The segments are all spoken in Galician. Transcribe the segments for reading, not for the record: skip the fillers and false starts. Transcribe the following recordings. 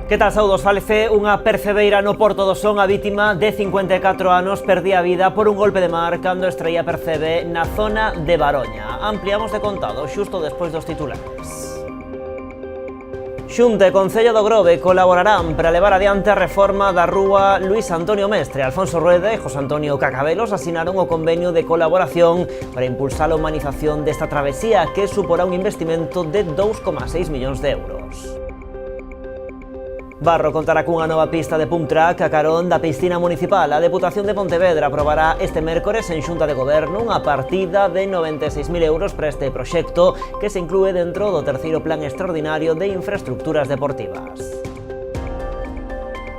Que tal, saudos? Falece unha percebeira no Porto do Son. A vítima de 54 anos perdía a vida por un golpe de mar cando extraía percebe na zona de Baroña. Ampliamos de contado xusto despois dos titulares. Xunta e Concello do Grove colaborarán para levar adiante a reforma da rúa Luís Antonio Mestre. Alfonso Rueda e José Antonio Cacabelos asinaron o convenio de colaboración para impulsar a humanización desta travesía, que suporá un investimento de 2,6 millóns de euros. Barro contará cunha nova pista de pump track a carón da piscina municipal. A Deputación de Pontevedra aprobará este mércores en Xunta de Goberno unha partida de 96.000 euros para este proxecto, que se inclúe dentro do terceiro plan extraordinario de infraestructuras deportivas.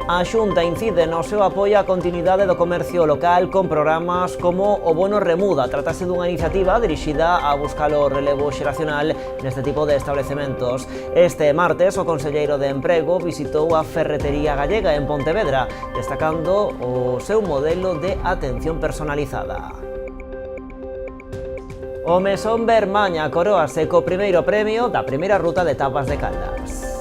A Xunta incide no seu apoio á continuidade do comercio local con programas como o Bono Remuda. Trátase dunha iniciativa dirixida a buscar o relevo xeracional neste tipo de establecementos. Este martes, o conselleiro de Emprego visitou a Ferretería Gallega en Pontevedra, destacando o seu modelo de atención personalizada. O Mesón Bermaña coroase co primeiro premio da primeira ruta de tapas de Caldas.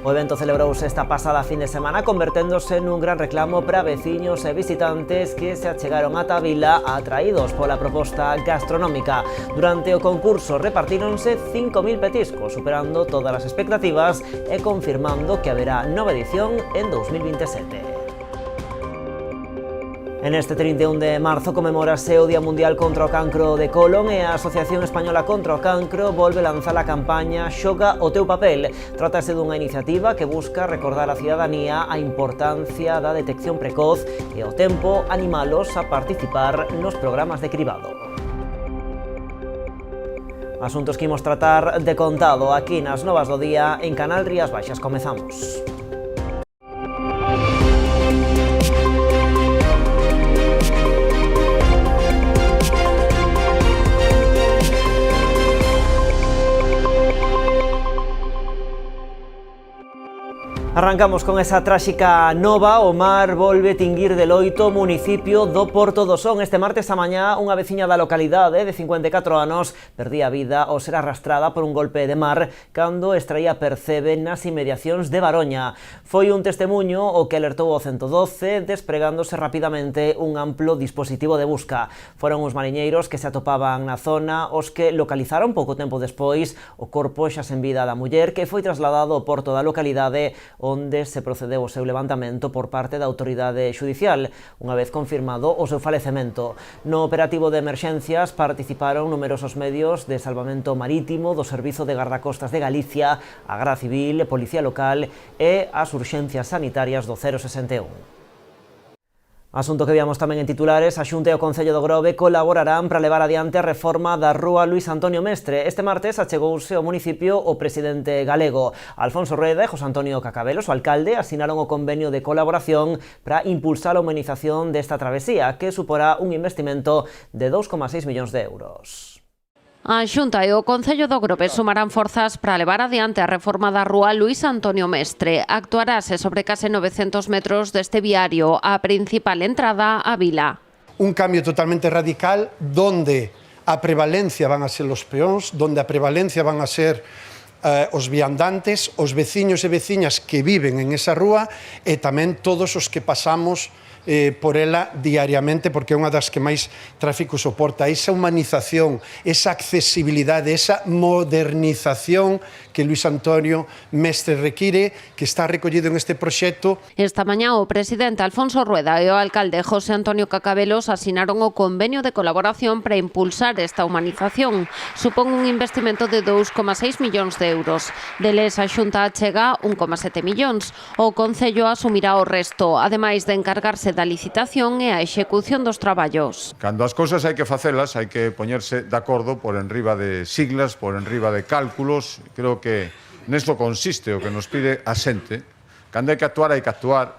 O evento celebrouse esta pasada fin de semana, converténdose nun gran reclamo para veciños e visitantes que se achegaron ata a vila atraídos pola proposta gastronómica. Durante o concurso repartíronse 5.000 petiscos, superando todas as expectativas e confirmando que haberá nova edición en 2027. En este 31 de marzo comemórase o Día Mundial contra o Cancro de Colon e a Asociación Española contra o Cancro volve lanzar a campaña Xoga o teu papel. Trátase dunha iniciativa que busca recordar á cidadanía a importancia da detección precoz e ao tempo animalos a participar nos programas de cribado. Asuntos que imos tratar de contado aquí nas Novas do Día en Canal Rías Baixas. Comezamos. Arrancamos con esa tráxica nova. O mar volve tinguir de loito o municipio do Porto do Son. Este martes a mañá, unha veciña da localidade de 54 anos perdía a vida ao ser arrastrada por un golpe de mar cando extraía percebe nas inmediacións de Baroña. Foi un testemunho o que alertou o 112, despregándose rapidamente un amplo dispositivo de busca. Foron os mariñeiros que se atopaban na zona os que localizaron pouco tempo despois o corpo xa sen vida da muller, que foi trasladado ao porto da localidade, onde se procedeu ao seu levantamento por parte da autoridade xudicial, unha vez confirmado o seu falecemento. No operativo de emerxencias participaron numerosos medios de salvamento marítimo, do Servizo de Gardacostas de Galicia, a Garda Civil, Policía Local e as urxencias sanitarias do 061. Asunto que víamos tamén en titulares. A Xunta e o Concello do Grove colaborarán para levar adiante a reforma da rúa Luís Antonio Mestre. Este martes achegouse ao municipio o presidente galego. Alfonso Rueda e José Antonio Cacabelos, o alcalde, asinaron o convenio de colaboración para impulsar a humanización desta travesía, que suporá un investimento de 2,6 millóns de euros. A Xunta e o Concello do Grove sumarán forzas para levar adiante a reforma da rúa Luís Antonio Mestre. Actuarase sobre case 900 metros deste viario, a principal entrada á vila. Un cambio totalmente radical donde a prevalencia van a ser os peóns, donde a prevalencia van a ser os viandantes, os veciños e veciñas que viven en esa rúa e tamén todos os que pasamos por ela diariamente, porque é unha das que máis tráfico soporta. Esa humanización, esa accesibilidade, esa modernización que Luís Antonio Mestre require, que está recollido en este proxecto. Esta mañá o presidente Alfonso Rueda e o alcalde José Antonio Cacabelos asinaron o convenio de colaboración para impulsar esta humanización. Supón un investimento de 2,6 millóns de euros. Deles a Xunta achega 1,7 millóns. O Concello asumirá o resto, ademais de encargarse da licitación e a execución dos traballos. Cando as cousas hai que facelas, hai que poñerse de acordo por enriba de siglas, por enriba de cálculos. Creo que nesto consiste o que nos pide a xente. Cando hai que actuar,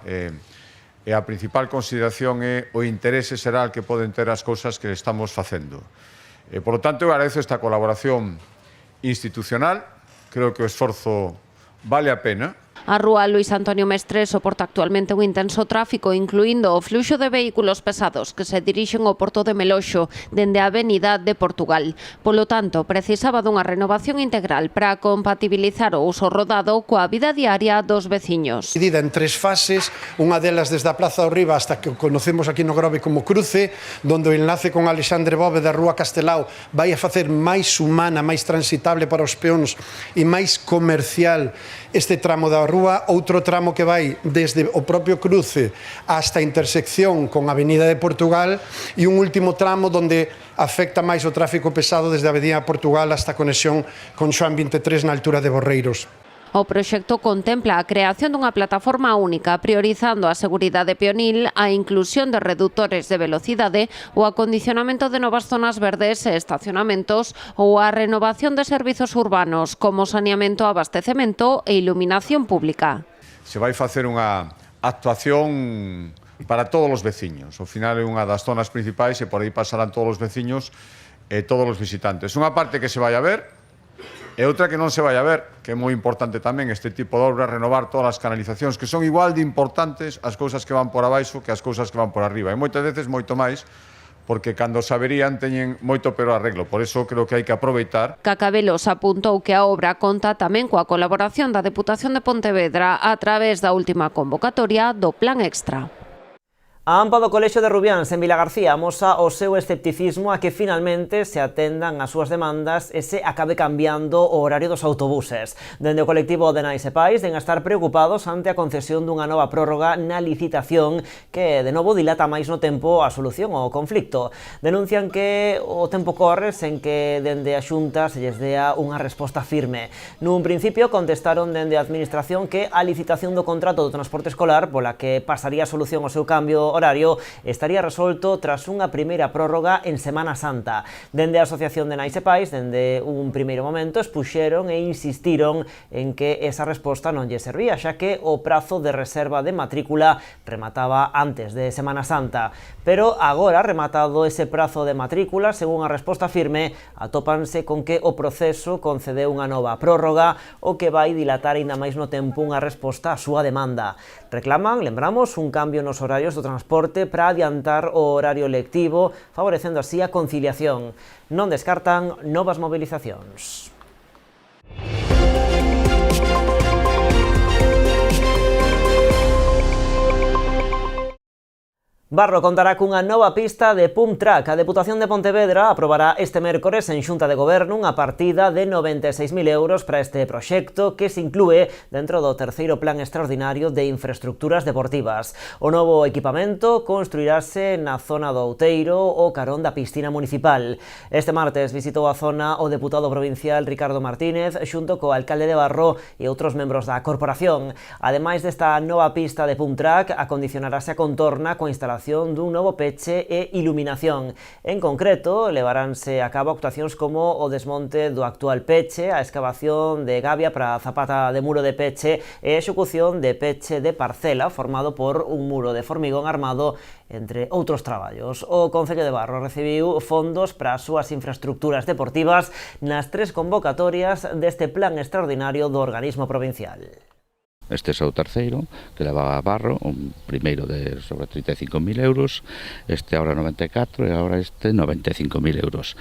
e a principal consideración é o interese xeral que poden ter as cousas que estamos facendo. Por lo tanto, eu agradezo esta colaboración institucional. Creo que o esforzo vale a pena. A rúa Luis Antonio Mestre soporta actualmente un intenso tráfico, incluindo o fluxo de vehículos pesados que se dirixen ao porto de Meloxo dende a Avenida de Portugal. Polo tanto, precisaba dunha renovación integral para compatibilizar o uso rodado coa vida diaria dos veciños. Dividida en 3 fases, unha delas desde a Plaza do Riba hasta que conocemos aquí no Grove como cruce, donde o enlace con Alexandre Bóveda da Rúa Castelao vai a facer máis humana, máis transitable para os peóns e máis comercial este tramo da rúa. Outro tramo que vai desde o propio cruce hasta a intersección con a Avenida de Portugal e un último tramo donde afecta máis o tráfico pesado desde a Avenida de Portugal hasta a conexión con Xoán 23 na altura de Borreiros. O proxecto contempla a creación dunha plataforma única, priorizando a seguridade peonil, a inclusión de redutores de velocidade, o acondicionamento de novas zonas verdes e estacionamentos ou a renovación de servizos urbanos como saneamento, abastecemento e iluminación pública. Se vai facer unha actuación para todos os veciños. Ao final é unha das zonas principais e por aí pasarán todos os veciños e todos os visitantes. Unha parte que se vai a ver e outra que non se vai a ver, que é moi importante tamén este tipo de obras, renovar todas as canalizacións, que son igual de importantes as cousas que van por abaixo que as cousas que van por arriba. E moitas veces moito máis, porque cando se averían teñen moito peor arreglo. Por iso creo que hai que aproveitar. Cacabelos apuntou que a obra conta tamén coa colaboración da Deputación de Pontevedra a través da última convocatoria do Plan Extra. A AMPA do Colexio de Rubiáns en Vilagarcía amosa o seu escepticismo a que finalmente se atendan as súas demandas e se acabe cambiando o horario dos autobuses. Dende o colectivo de Nais e Pais den a estar preocupados ante a concesión dunha nova prórroga na licitación que de novo dilata máis no tempo a solución ao conflicto. Denuncian que o tempo corre sen que dende a Xunta se lles dea unha resposta firme. Nun principio contestaron dende a Administración que a licitación do contrato do transporte escolar pola que pasaría a solución ao seu cambio horario estaría resolto tras unha primeira prórroga en Semana Santa. Dende a Asociación de Nais e Pais, dende un primeiro momento, expuxeron e insistiron en que esa resposta non lle servía, xa que o prazo de reserva de matrícula remataba antes de Semana Santa. Pero agora, rematado ese prazo de matrícula, según a resposta firme, atópanse con que o proceso concedeu unha nova prórroga, o que vai dilatar aínda máis no tempo unha resposta á súa demanda. Reclaman, lembramos, un cambio nos horarios do transporte para adiantar o horario lectivo, favorecendo así a conciliación. Non descartan novas movilizacións. Barro contará cunha nova pista de pump track. A Deputación de Pontevedra aprobará este mércores en Xunta de Goberno unha partida de 96.000 euros para este proxecto que se inclúe dentro do terceiro Plan Extraordinario de Infraestructuras Deportivas. O novo equipamento construirase na zona do Outeiro o carón da piscina municipal. Este martes visitou a zona o deputado provincial Ricardo Martínez xunto co alcalde de Barro e outros membros da corporación. Ademais desta nova pista de pump track, acondicionarase a contorna coa instalación dun novo peche e iluminación. En concreto, levaránse a cabo actuacións como o desmonte do actual peche, a excavación de gavia para a zapata de muro de peche e a execución de peche de parcela formado por un muro de formigón armado, entre outros traballos. O Concello de Barro recibiu fondos para as súas infraestructuras deportivas nas 3 convocatorias deste plan extraordinario do organismo provincial. Este é o terceiro que leva a Barro, un primeiro de sobre 35.000 euros, este agora 94 e agora este 95.000 euros.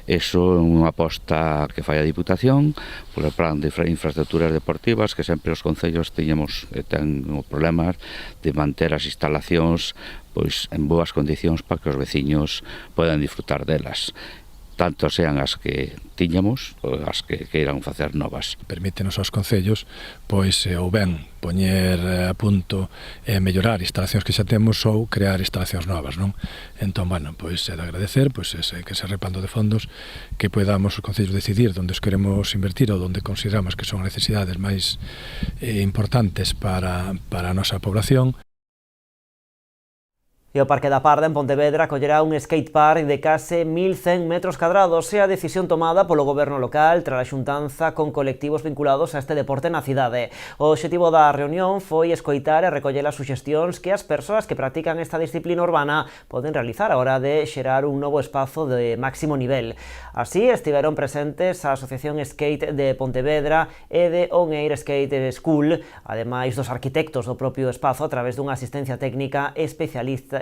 Eso é unha aposta que fai a Diputación polo plan de infraestructuras deportivas que sempre os concellos ten problemas de manter as instalacións pois en boas condicións para que os veciños podan disfrutar delas, tanto sean as que tiñamos ou as que queiran facer novas. Permítenos aos concellos pois ou ben poñer a punto e mellorar instalacións que xa temos ou crear instalacións novas, non? Entón, bueno, pois é de agradecer pois que se repando de fondos que podamos os concellos decidir onde os queremos invertir ou onde consideramos que son necesidades máis importantes para a nosa población. E o Parque da Parda, en Pontevedra, acollerá un skatepark de case 1.100 metros cadrados e a decisión tomada polo goberno local tras a xuntanza con colectivos vinculados a este deporte na cidade. O obxectivo da reunión foi escoitar e recoller as suxestións que as persoas que practican esta disciplina urbana poden realizar a hora de xerar un novo espazo de máximo nivel. Así estiveron presentes a Asociación Skate de Pontevedra e de On Air Skate School, ademais dos arquitectos do propio espazo a través dunha asistencia técnica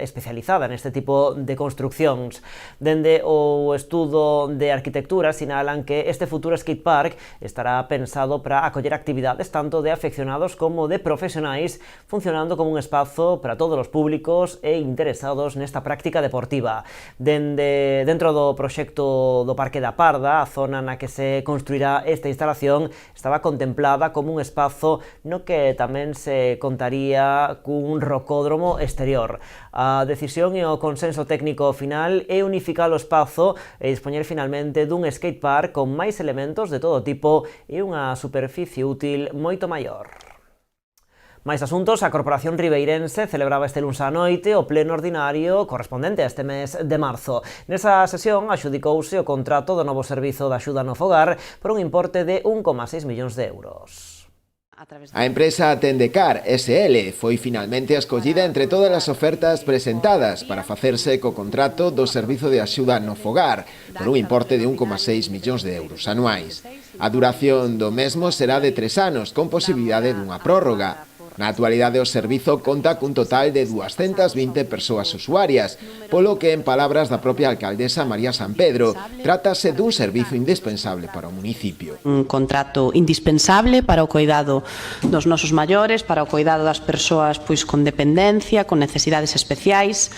especializada neste tipo de construccións. Dende o estudo de arquitectura sinalan que este futuro skatepark estará pensado para acoller actividades tanto de afeccionados como de profesionais, funcionando como un espazo para todos os públicos e interesados nesta práctica deportiva. Dentro do proxecto do Parque da Parda, a zona na que se construirá esta instalación estaba contemplada como un espazo no que tamén se contaría cun rocódromo exterior. A decisión e o consenso técnico final é unificar o espazo e dispoñer finalmente dun skatepark con máis elementos de todo tipo e unha superficie útil moito maior. Mais asuntos, a Corporación Ribeirense celebraba este luns á noite o pleno ordinario correspondente a este mes de marzo. Nesa sesión adxudicouse o contrato do novo servizo de axuda no fogar por un importe de 1,6 millóns de euros. A empresa Tendecar SL foi finalmente escollida entre todas as ofertas presentadas para facerse co contrato do Servizo de Axuda no Fogar por un importe de 1,6 millóns de euros anuais. A duración do mesmo será de 3 anos con posibilidade dunha prórroga. Na actualidade o servizo conta cun total de 220 persoas usuarias, polo que en palabras da propia alcaldesa María San Pedro, trátase dun servizo indispensable para o municipio. Un contrato indispensable para o cuidado dos nosos maiores, para o cuidado das persoas con dependencia, con necesidades especiais.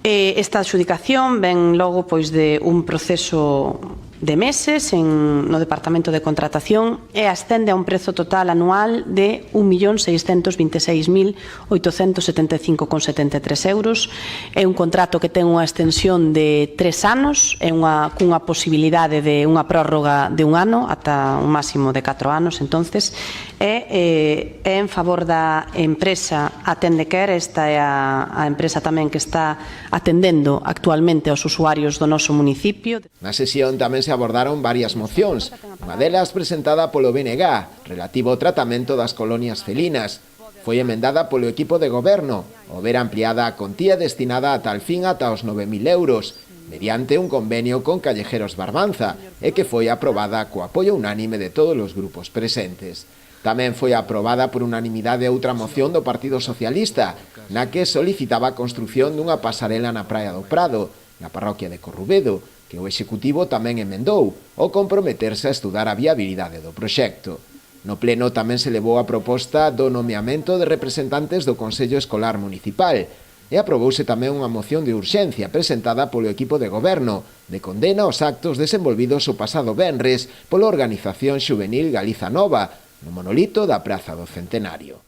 Esta adxudicación ven logo de un proceso de meses no Departamento de Contratación e ascende a un prezo total anual de 1.626.875,73 euros. É un contrato que ten unha extensión de 3 anos e cunha posibilidade de unha prórroga de un ano ata un máximo de 4 anos. Entonces, é en favor da empresa Tendecar. Esta é a empresa tamén que está atendendo actualmente aos usuarios do noso municipio. Na sesión tamén se abordaron varias mocións, unha delas presentada polo BNG, relativo ao tratamento das colonias felinas. Foi emendada polo equipo de goberno, ao ver ampliada a contía destinada a tal fin ata os 9.000 euros, mediante un convenio con Callejeros Barbanza, e que foi aprobada co apoio unánime de todos os grupos presentes. Tamén foi aprobada por unanimidade outra moción do Partido Socialista, na que solicitaba a construción dunha pasarela na Praia do Prado, na parroquia de Corrubedo, que o Executivo tamén emendou ao comprometerse a estudar a viabilidade do proxecto. No pleno tamén se levou a proposta do nomeamento de representantes do Consello Escolar Municipal e aprobouse tamén unha moción de urxencia presentada polo equipo de goberno de condena aos actos desenvolvidos o pasado venres pola Organización Xuvenil Galiza Nova no monolito da Praza do Centenario.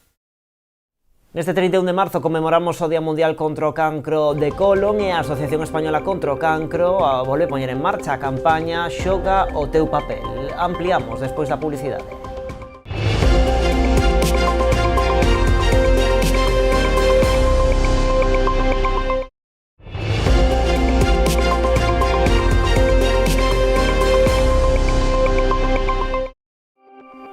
Neste 31 de marzo conmemoramos o Día Mundial contra o Cancro de Colon e a Asociación Española contra o Cancro volve a poñer en marcha a campaña Xoga o teu papel. Ampliamos despois da publicidade.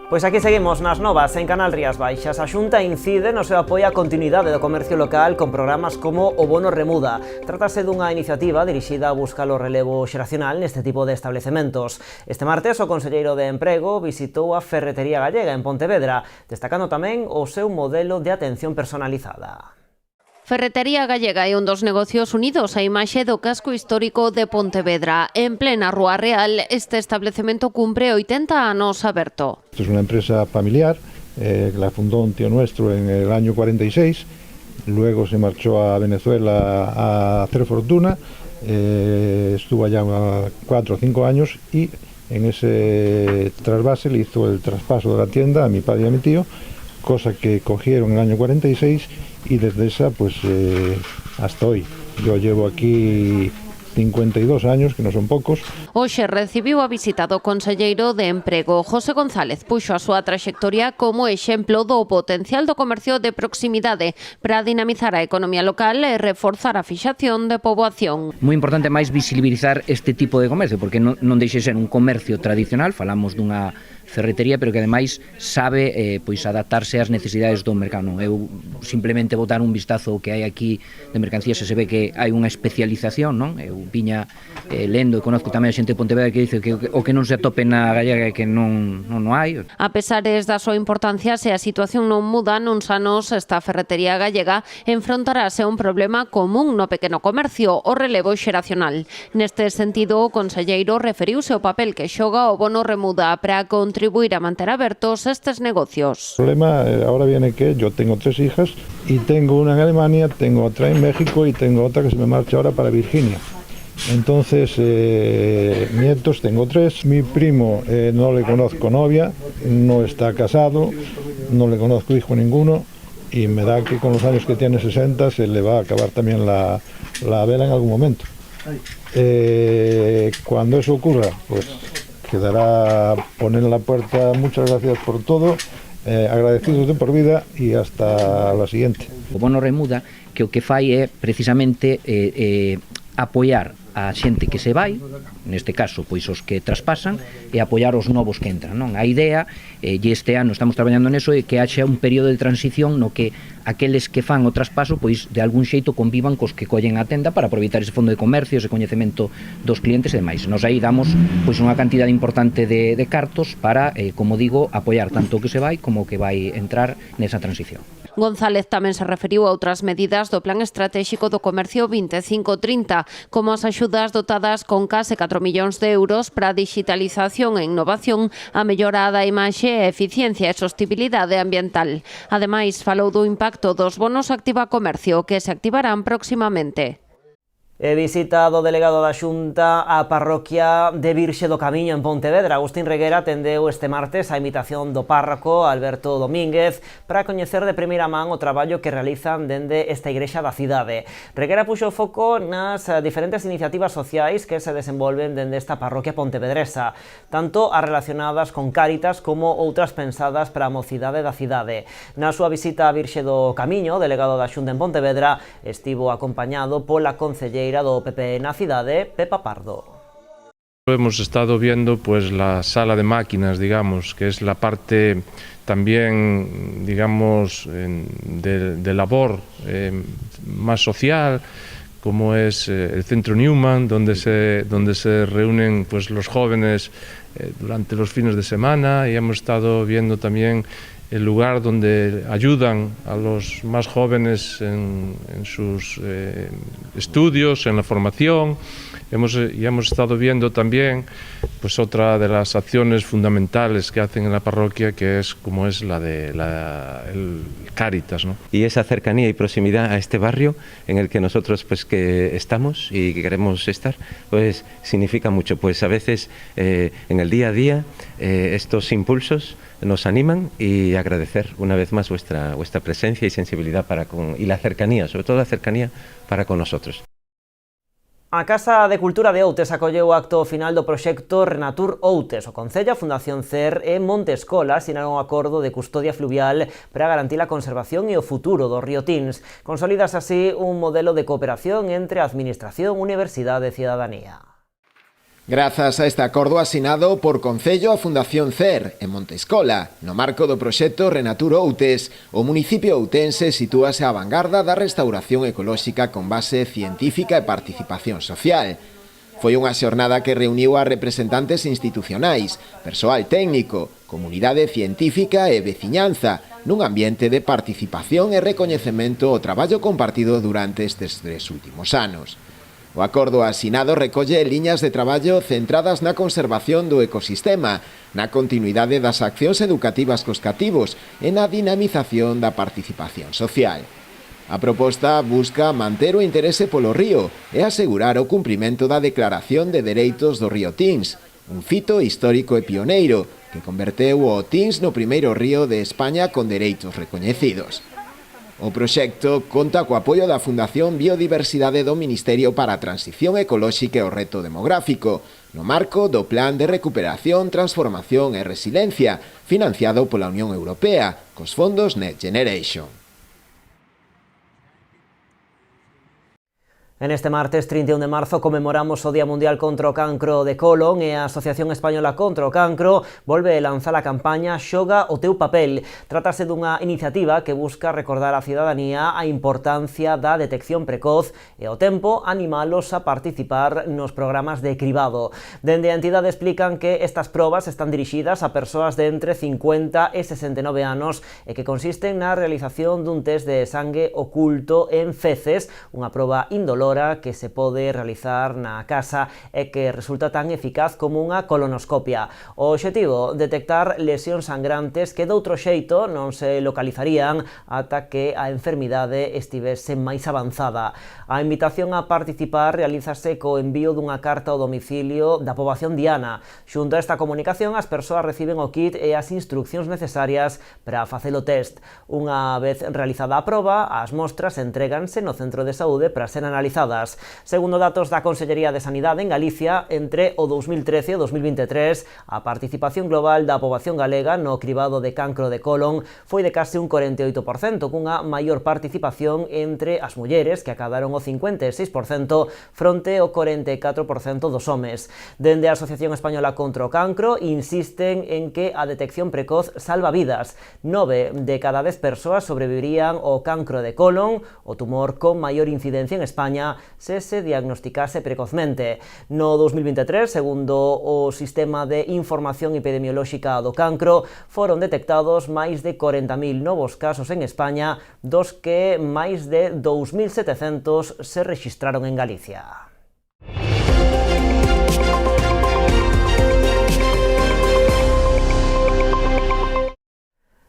Pois aquí seguimos nas novas en Canal Rías Baixas. A Xunta incide no seu apoio á continuidade do comercio local con programas como o Bono Remuda. Trátase dunha iniciativa dirixida a buscar o relevo xeracional neste tipo de establecementos. Este martes o conselleiro de Emprego visitou a Ferretería Gallega en Pontevedra, destacando tamén o seu modelo de atención personalizada. Ferretería Gallega é un dos negocios unidos á imaxe do casco histórico de Pontevedra. En plena Rúa Real, este establecemento cumpre 80 anos aberto. Esta es una empresa familiar, que la fundó un tío nuestro en el año 46, luego se marchó a Venezuela a hacer fortuna, estuvo allá 4 o 5 años y en ese trasvase le hizo el traspaso de la tienda a mi padre y a mi tío, cosa que cogieron en el año 46 y desde esa hasta hoy. Yo llevo aquí 52 años, que non son poucos. Hoxe recibiu a visita do conselleiro de Emprego. José González puxo a súa traxectoria como exemplo do potencial do comercio de proximidade para dinamizar a economía local e reforzar a fixación de poboación. Moi importante máis visibilizar este tipo de comercio, porque non deixe ser un comercio tradicional, falamos dunha ferretería, pero que ademais sabe pois adaptarse ás necesidades do mercado. Non? Eu simplemente botar un vistazo ao que hai aquí de mercancías e se ve que hai unha especialización, non? Eu viña lendo e conozco tamén a xente de Pontevedra que dice que o que non se atope na gallega é que non hai. A pesares da súa importancia, se a situación non muda, nuns anos esta ferretería gallega enfrontarase a un problema común no pequeno comercio, o relevo xeracional. Neste sentido, o conselleiro referiuse ao papel que xoga o bono remuda para contribuir a manter abertos estes negocios. El problema ahora viene que yo tengo 3 hijas y tengo una en Alemania, tengo otra en México y tengo otra que se me marcha ahora para Virginia. Entonces, nietos tengo 3, mi primo no le conozco novia, no está casado, no le conozco hijo ninguno y me da que con los años que tiene 60 se le va a acabar también la vela en algún momento. Cuando eso ocurra, pues quedará poner en la puerta muchas gracias por todo, agradecidos de por vida y hasta la siguiente. O bono remuda que o que fai é precisamente apoiar a xente que se vai, neste caso pois os que traspasan, e apoiar os novos que entran, non? A idea, e este ano estamos traballando neso, é que haxa un período de transición no que aqueles que fan o traspaso pois de algún xeito convivan cos que collen a tenda para aproveitar ese fondo de comercio, ese coñecemento dos clientes e demais. Nos aí damos pois unha cantidade importante de cartos para, como digo, apoiar tanto o que se vai como o que vai entrar nesa transición. González tamén se referiu a outras medidas do Plan Estratégico do Comercio 2530, como as axudas dotadas con case 4 millóns de euros para a digitalización e innovación, a mellora da imaxe e eficiencia e sostibilidade ambiental. Ademais, falou do impacto dos bonos Activa Comercio, que se activarán próximamente. E visita do delegado da Xunta á parroquia de Virxe do Camiño en Pontevedra. Agustín Reguera atendeu este martes a invitación do párroco Alberto Domínguez para coñecer de primeira man o traballo que realizan dende esta igrexa da cidade. Reguera puxo o foco nas diferentes iniciativas sociais que se desenvolven dende esta parroquia pontevedresa, tanto as relacionadas con Cáritas como outras pensadas para a mocidade da cidade. Na súa visita a Virxe do Camiño, o delegado da Xunta en Pontevedra estivo acompañado pola concelleira do PP na cidade, Pepa Pardo. Hemos estado viendo pues la sala de máquinas, digamos, que es la parte también, digamos, de labor más social, como es el Centro Newman, donde se reúnen pues los jóvenes durante los fines de semana, y hemos estado viendo también el lugar donde ayudan a los más jóvenes en sus estudios, en la formación. Hemos estado viendo también pues otra de las acciones fundamentales que hacen en la parroquia, que es como es la de el Cáritas, ¿no? Y esa cercanía y proximidad a este barrio en el que nosotros pues que estamos y que queremos estar, pues significa mucho. Pues a veces en el día a día estos impulsos nos animan, y agradecer una vez más vuestra presencia y sensibilidad y la cercanía, sobre todo la cercanía para con nosotros. A Casa de Cultura de Outes acolleu o acto final do proxecto Renatur Outes. O Concello, a Fundación CER e Monte Escola asinaron un acordo de custodia fluvial para garantir a conservación e o futuro do río Tins. Consolidas así un modelo de cooperación entre a Administración, Universidade e Cidadanía. Grazas a este acordo asinado por Concello a Fundación CER en Monte Escola, no marco do proxecto Renatur Outes, o municipio outense sitúase á vanguarda da restauración ecolóxica con base científica e participación social. Foi unha xornada que reuniu a representantes institucionais, persoal técnico, comunidade científica e veciñanza, nun ambiente de participación e recoñecemento ao traballo compartido durante estes 3 últimos anos. O acordo asinado recolle liñas de traballo centradas na conservación do ecosistema, na continuidade das accións educativas cos cativos e na dinamización da participación social. A proposta busca manter o interese polo río e asegurar o cumprimento da Declaración de Dereitos do Río Tins, un fito histórico e pioneiro que converteu o Tins no primeiro río de España con dereitos recoñecidos. O proxecto conta co apoio da Fundación Biodiversidade do Ministerio para a Transición Ecolóxica e o Reto Demográfico, no marco do Plan de Recuperación, Transformación e Resiliencia, financiado pola Unión Europea, cos fondos Next Generation. En este martes 31 de marzo conmemoramos o Día Mundial contra o Cancro de Colon e a Asociación Española contra o Cancro volve a lanzar a campaña Xoga o teu papel. Trátase dunha iniciativa que busca recordar á cidadanía a importancia da detección precoz e ao tempo animalos a participar nos programas de cribado. Dende a entidade explican que estas probas están dirixidas a persoas de entre 50 e 69 anos e que consisten na realización dun test de sangue oculto en feces, unha proba indolora que se pode realizar na casa e que resulta tan eficaz como unha colonoscopia. O obxectivo, detectar lesións sangrantes que doutro xeito non se localizarían ata que a enfermidade estivese máis avanzada. A invitación a participar realízase co envío dunha carta ao domicilio da poboación diana. Xunto a esta comunicación, as persoas reciben o kit e as instruccións necesarias para facer o test. Unha vez realizada a proba, as mostras entréganse no centro de saúde para ser analizadas. Segundo datos da Consellería de Sanidade en Galicia, entre o 2013 e o 2023, a participación global da poboación galega no cribado de cancro de colon foi de case un 48%, cunha maior participación entre as mulleres, que acadaron o 56%, fronte ao 44% dos homes. Dende a Asociación Española contra o Cancro insisten en que a detección precoz salva vidas. 9 de cada 10 persoas sobrevivirían ao cancro de colon, o tumor con maior incidencia en España, se diagnosticase precozmente. No 2023, segundo o Sistema de Información Epidemiolóxica do Cancro, foron detectados máis de 40.000 novos casos en España, dos que máis de 2.700 se rexistraron en Galicia.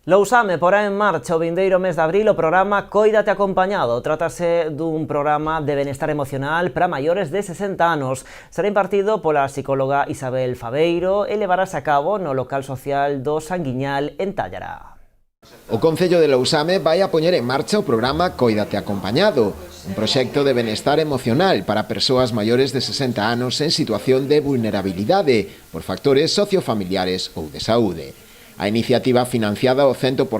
Lousame porá en marcha o vindeiro mes de abril o programa Cóidate Acompañado. Trátase dun programa de benestar emocional para maiores de 60 anos. Será impartido pola psicóloga Isabel Faveiro e levarase a cabo no local social do Sanguiñal en Tállara. O Concello de Lousame vai a poñer en marcha o programa Cóidate Acompañado, un proxecto de benestar emocional para persoas maiores de 60 anos en situación de vulnerabilidade por factores sociofamiliares ou de saúde. A iniciativa, financiada ao 100%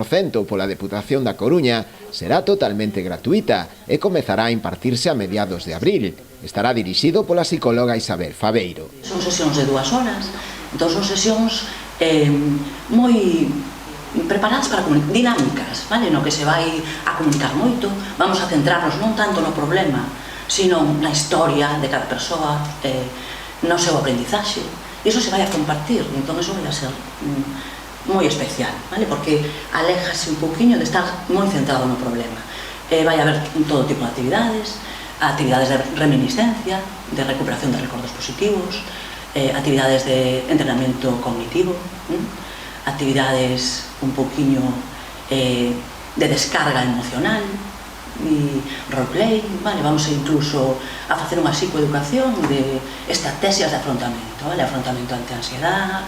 pola Deputación da Coruña, será totalmente gratuita e comezará a impartirse a mediados de abril. Estará dirixido pola psicóloga Isabel Faveiro. Son sesións de 2 horas, entón son sesións moi preparadas para dinámicas, vale? No que se vai a comunicar moito, vamos a centrarnos non tanto no problema, sino na historia de cada persoa, no seu aprendizaxe. Iso se vai a compartir, entón iso vai a ser moi especial, vale? Porque aléjase un poquinho de estar moi centrado no problema. Vai haber todo tipo de actividades de reminiscencia, de recuperación de recordos positivos, actividades de entrenamiento cognitivo, actividades un poquinho de descarga emocional, e roleplay, vale? Vamos incluso a facer unha psicoeducación de estrategias de afrontamento, vale? Afrontamento ante a ansiedade.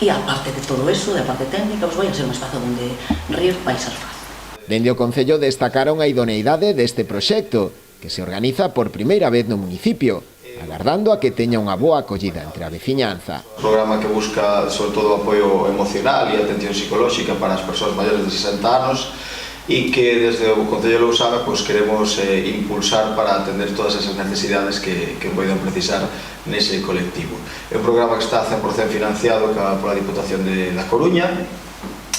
E aparte de todo eso, de parte técnica, pues vai a ser un espazo onde rir vai ser fácil. Dende o Concello destacaron a idoneidade deste proxecto, que se organiza por primeira vez no municipio, agardando a que teña unha boa acollida entre a veciñanza. Un programa que busca, sobre todo, apoio emocional e atención psicolóxica para as persoas maiores de 60 anos e que desde o Concello de Lousame pues, queremos impulsar para atender todas esas necesidades que poden precisar nese colectivo. É un programa que está 100% financiado pola Diputación da Coruña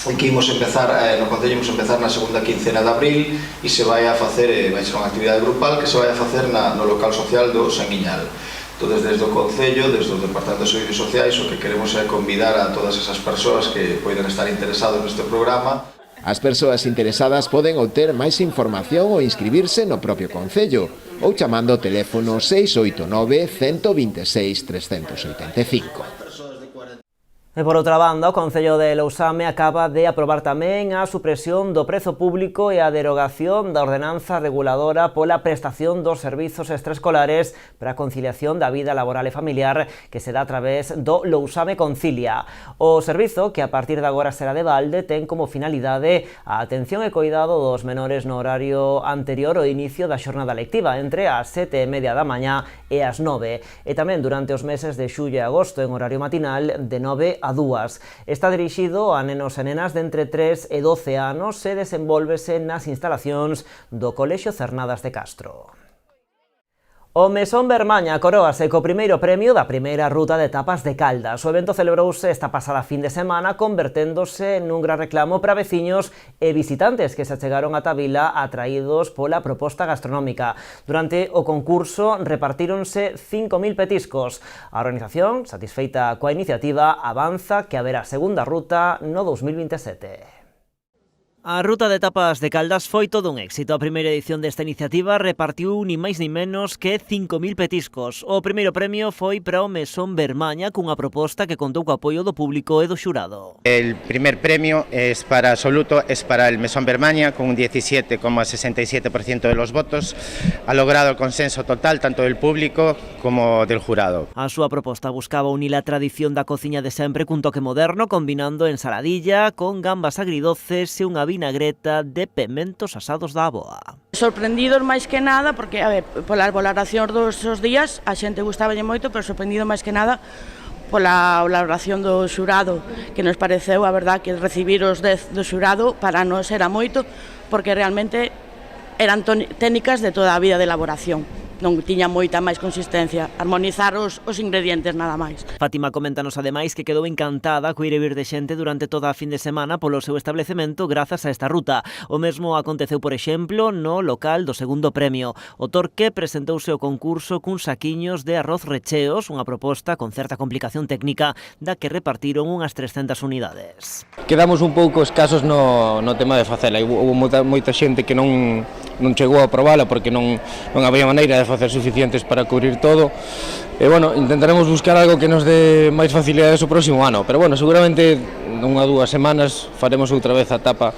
e que imos empezar, no Concello imos empezar na segunda quincena de abril e se vai a facer, vai ser unha actividade grupal que se vai a facer no local social do Sanguiñal. Entón, desde o Concello, desde o Departamento de Servicios Sociais, o que queremos é convidar a todas esas persoas que poden estar interesados neste programa. As persoas interesadas poden obter máis información ou inscribirse no propio Concello ou chamando ao teléfono 689 126 385. E por outra banda, o Concello de Lousame acaba de aprobar tamén a supresión do prezo público e a derogación da ordenanza reguladora pola prestación dos servizos extraescolares para a conciliación da vida laboral e familiar que se dá a través do Lousame Concilia. O servizo, que a partir de agora será de balde, ten como finalidade a atención e coidado dos menores no horario anterior ao inicio da xornada lectiva, entre as 7:30 da mañá e as 9, e tamén durante os meses de xullo e agosto en horario matinal de 9 a 2. Está dirixido a nenos e nenas de entre 3 e 12 anos e desenvólvese nas instalacións do Colexio Cernadas de Castro. O Mesón Bermaña coroase co primeiro premio da primeira ruta de etapas de Caldas. O evento celebrouse esta pasada fin de semana, converténdose nun gran reclamo para veciños e visitantes que se achegaron ata a vila atraídos pola proposta gastronómica. Durante o concurso repartíronse 5.000 petiscos. A organización, satisfeita coa iniciativa, avanza que haberá segunda ruta no 2027. A ruta de etapas de Caldas foi todo un éxito. A primeira edición desta iniciativa repartiu ni máis ni menos que 5.000 petiscos. O primeiro premio foi para o Mesón Bermaña cunha proposta que contou co apoio do público e do xurado. El primer premio es para absoluto, es para el Mesón Bermaña con un 17,67% de los votos. Ha logrado el consenso total tanto del público como del jurado. A súa proposta buscaba unir a tradición da cociña de sempre cun toque moderno, combinando ensaladilla con gambas agridoces e unha vinagreta de pementos asados da aboa. Sorprendidos máis que nada, porque a ver, polas valoracións dos días a xente gustaballe moito, pero sorprendido máis que nada pola valoración do xurado, que nos pareceu, a verdad, que recibir os 10 do xurado para nós era moito, porque realmente eran técnicas de toda a vida de elaboración. Non tiña moita máis consistencia, armonizar os ingredientes nada máis. Fátima coméntanos ademais que quedou encantada co ir e vir de xente durante toda a fin de semana polo seu establecemento grazas a esta ruta. O mesmo aconteceu, por exemplo, no local do segundo premio. O Torque presentouse ao concurso cun saquiños de arroz recheos, unha proposta con certa complicación técnica da que repartiron unhas 300 unidades. Quedamos un pouco escasos no tema de facela. Houve moita xente que non chegou a probala porque non había maneira de facer suficientes para cubrir todo. E bueno, intentaremos buscar algo que nos dé máis facilidades o próximo ano, pero bueno, seguramente unha ou 2 semanas faremos outra vez a etapa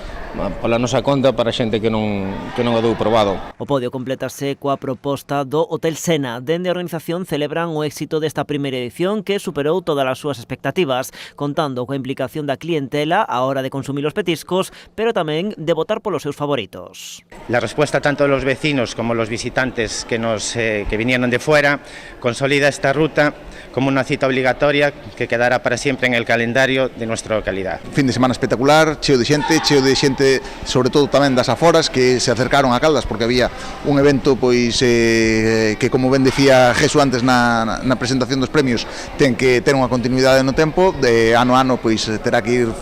pola nosa conta para xente que non a dou probado. O podio complétase coa proposta do Hotel Sena. Dende a organización celebran o éxito desta primeira edición que superou todas as súas expectativas, contando coa implicación da clientela á hora de consumir os petiscos, pero tamén de votar polos seus favoritos. La respuesta tanto de los vecinos como los visitantes que vinieron de fuera consolida esta ruta como una cita obligatoria que quedará para siempre en el calendario de nuestra localidad. Fin de semana espectacular, cheo de xente sobre todo tamén das aforas que se acercaron a Caldas porque había un evento pois que como ben decía Jesús antes na presentación dos premios ten que ter unha continuidade no tempo, de ano a ano pois terá que ir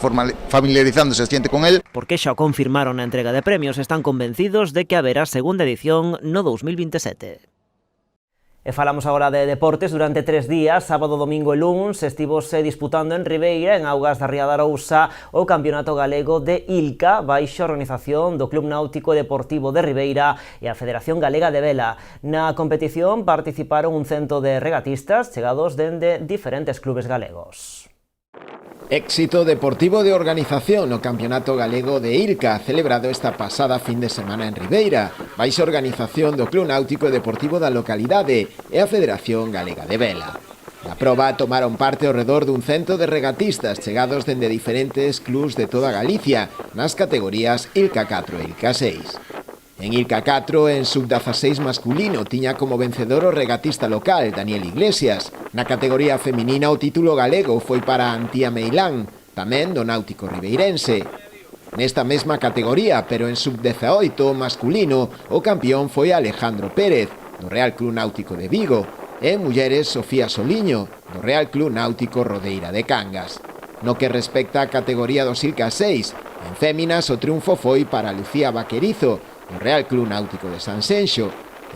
familiarizándose a xente con el. Porque xa o confirmaron na entrega de premios, están convencidos de que haberá segunda edición no 2027. E falamos agora de deportes. Durante 3 días, sábado, domingo e luns, estivose disputando en Ribeira, en augas da Ría da Arousa, o Campeonato Galego de Ilca, baixo a organización do Club Náutico e Deportivo de Ribeira e a Federación Galega de Vela. Na competición participaron un cento de regatistas chegados dende diferentes clubes galegos. Éxito deportivo de organización no Campeonato Galego de Ilca, celebrado esta pasada fin de semana en Ribeira, baixo organización do Club Náutico e Deportivo da localidade e a Federación Galega de Vela. Na proba tomaron parte ao redor dun cento de regatistas chegados dende diferentes clubs de toda Galicia, nas categorías Ilca 4 e Ilca 6. En Ilca 4, en sub-16 masculino, tiña como vencedor o regatista local, Daniel Iglesias. Na categoría feminina, o título galego foi para Antía Meilán, tamén do Náutico ribeirense. Nesta mesma categoría, pero en sub-18 masculino, o campeón foi Alejandro Pérez, do Real Club Náutico de Vigo, e en mulleres, Sofía Soliño, do Real Club Náutico Rodeira de Cangas. No que respecta á categoría dos Ilca 6, en féminas o triunfo foi para Lucía Vaquerizo, do Real Club Náutico de Sanxenxo.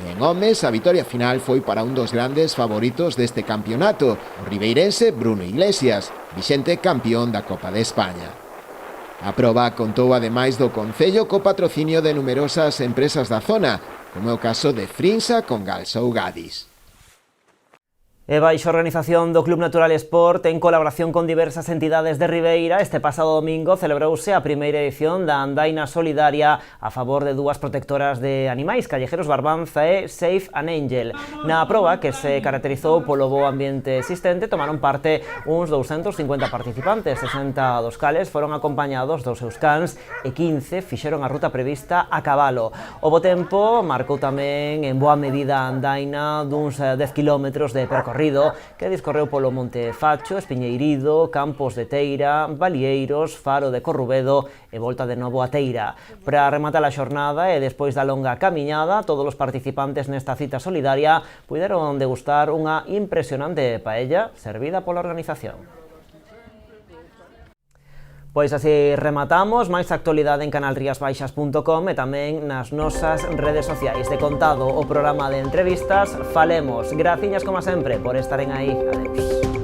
En homes, a vitoria final foi para un dos grandes favoritos deste campeonato, o ribeirense Bruno Iglesias, vixente campeón da Copa de España. A proba contou ademais do Concello co patrocinio de numerosas empresas da zona, como é o caso de Frinsa con Galsou Gadis. E baixo a organización do Club Natural Sport, en colaboración con diversas entidades de Ribeira, este pasado domingo celebrouse a primeira edición da Andaina Solidaria a favor de dúas protectoras de animais, Callejeros Barbanza e Safe an Angel. Na proba, que se caracterizou polo bo ambiente existente, tomaron parte uns 250 participantes, 60 dos cales foron acompañados dos seus cans e 15 fixeron a ruta prevista a cabalo. O bo tempo marcou tamén en boa medida a andaina duns 10 km de percorrido que discorreu polo Monte Facho, Espiñeirido, Campos de Teira, Balieiros, Faro de Corrubedo e volta de novo a Teira. Para rematar a xornada e despois da longa camiñada, todos os participantes nesta cita solidaria puideron degustar unha impresionante paella servida pola organización. Pois así rematamos, máis actualidade en canalriasbaixas.com e tamén nas nosas redes sociais. De contado o programa de entrevistas, falemos. Graciñas como sempre por estaren aí. Adeus.